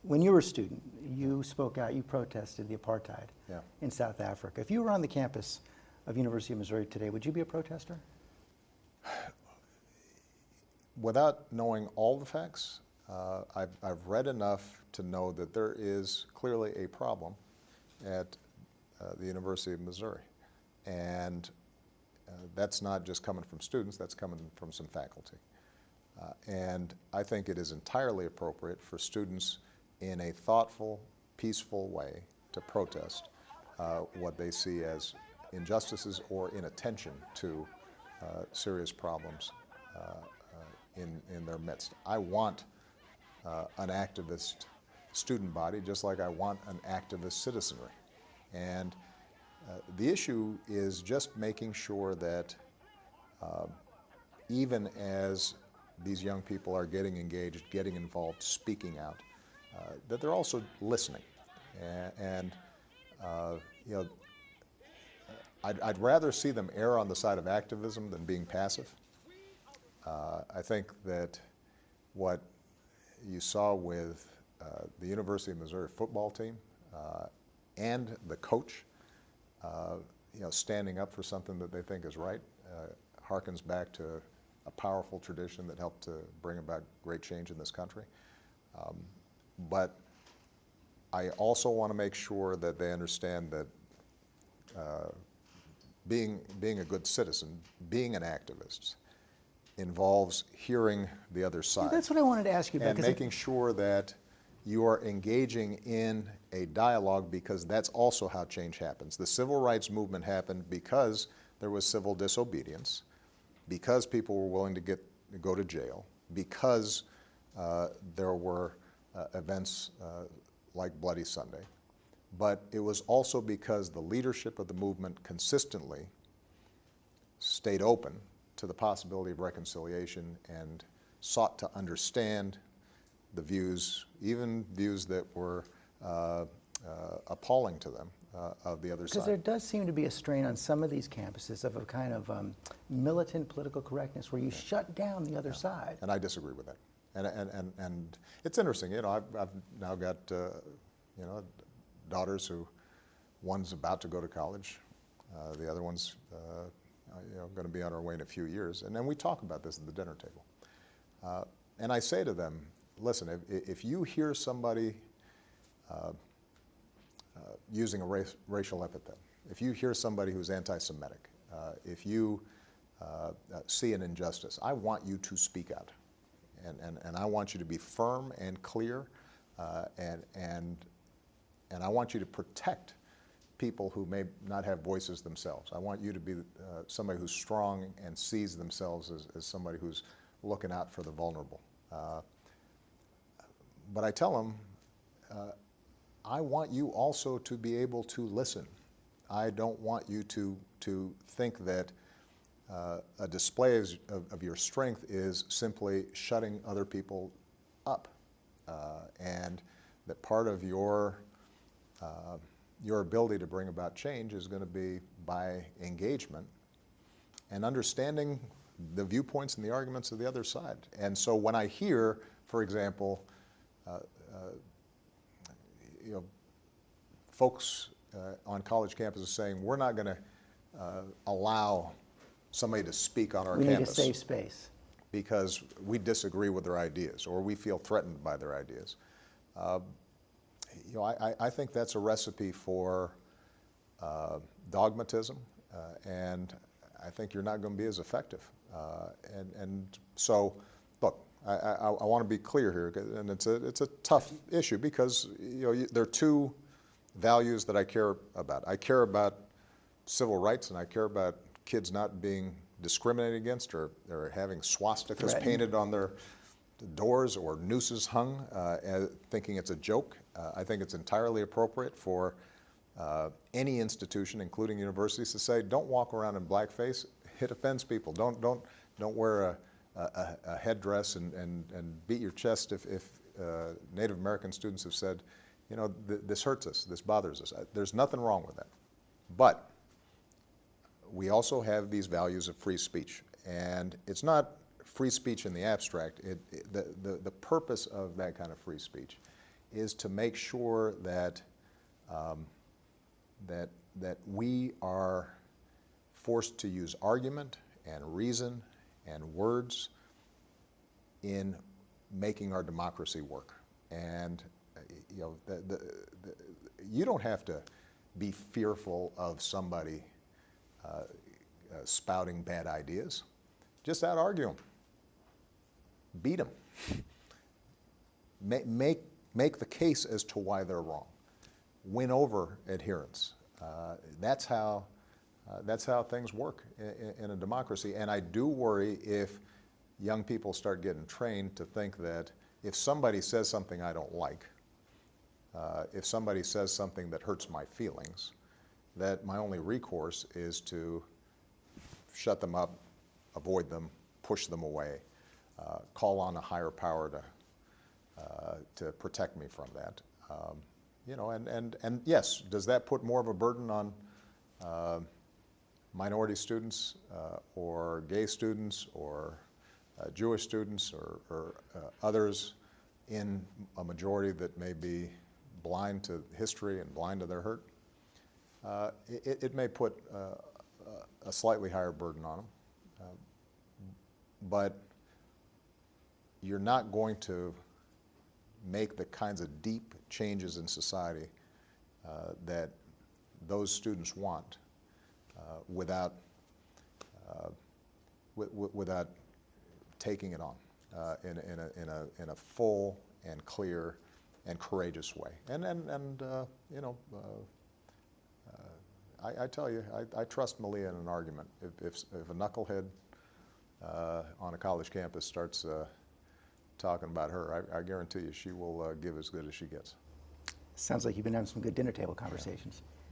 when you were a student, you spoke out, you protested the apartheid Yeah. in South Africa. If you were on the campus of University of Missouri today, would you be a protester? Without knowing all the facts, I've read enough to know that there is clearly a problem at the University of Missouri. And that's not just coming from students, that's coming from some faculty. And I think it is entirely appropriate for students in a thoughtful, peaceful way to protest what they see as injustices or inattention to serious problems in their midst. I want an activist student body just like I want an activist citizenry. And the issue is just making sure that even as these young people are getting engaged, getting involved, speaking out, that they're also listening. And you know, I'd rather see them err on the side of activism than being passive. I think that what you saw with the University of Missouri football team and the coach, you know, standing up for something that they think is right, harkens back to a powerful tradition that helped to bring about great change in this country. But I also want to make sure that they understand that being a good citizen, being an activist, involves hearing the other side. Yeah, that's what I wanted to ask you about. And making sure that you are engaging in a dialogue, because that's also how change happens. The civil rights movement happened because there was civil disobedience, because people were willing to go to jail, because there were events like Bloody Sunday. But it was also because the leadership of the movement consistently stayed open to the possibility of reconciliation and sought to understand the views, even views that were appalling to them, of the other side. Because there does seem to be a strain on some of these campuses of a kind of militant political correctness where you shut down the other side. And I disagree with that. And it's interesting, you know, I've now got, you know, daughters who, one's about to go to college, the other one's, you know, going to be on her way in a few years. And then we talk about this at the dinner table. And I say to them, listen, if you hear somebody using a racial epithet, if you hear somebody who's anti-Semitic, if you see an injustice, I want you to speak out. And I want you to be firm and clear, and I want you to protect people who may not have voices themselves. I want you to be somebody who's strong and sees themselves as somebody who's looking out for the vulnerable. But I tell them, I want you also to be able to listen. I don't want you to think that a display of your strength is simply shutting other people up, and that part of your ability to bring about change is going to be by engagement and understanding the viewpoints and the arguments of the other side. And so when I hear, for example, you know, folks on college campuses saying, we're not going to allow somebody to speak on our campus. We need a safe space. Because we disagree with their ideas or we feel threatened by their ideas. You know, I think that's a recipe for dogmatism, and I think you're not going to be as effective. And so, look, I want to be clear here, and it's a tough issue because, you know, there are two values that I care about. I care about civil rights, and I care about kids not being discriminated against or having swastikas painted on their doors or nooses hung, thinking it's a joke. I think it's entirely appropriate for any institution, including universities, to say, don't walk around in blackface. It offends people. Don't wear a headdress and beat your chest if Native American students have said, you know, this hurts us, this bothers us. There's nothing wrong with that. But we also have these values of free speech. And it's not free speech in the abstract. The purpose of that kind of free speech is to make sure that that we are forced to use argument and reason and words in making our democracy work. And you know, you don't have to be fearful of somebody spouting bad ideas. Just out-argue them. Beat them. Make the case as to why they're wrong. Win over adherents. That's how things work in a democracy. And I do worry if young people start getting trained to think that if somebody says something I don't like, if somebody says something that hurts my feelings, that my only recourse is to shut them up, avoid them, push them away, call on a higher power to protect me from that. You know, and yes, does that put more of a burden on minority students or gay students or Jewish students or others in a majority that may be blind to history and blind to their hurt? It may put a slightly higher burden on them, but you're not going to make the kinds of deep changes in society that those students want without taking it on in a full and clear and courageous way. And you know, I tell you, I trust Malia in an argument. If a knucklehead on a college campus starts talking about her, I guarantee you she will give as good as she gets. Sounds like you've been having some good dinner table conversations. Yeah.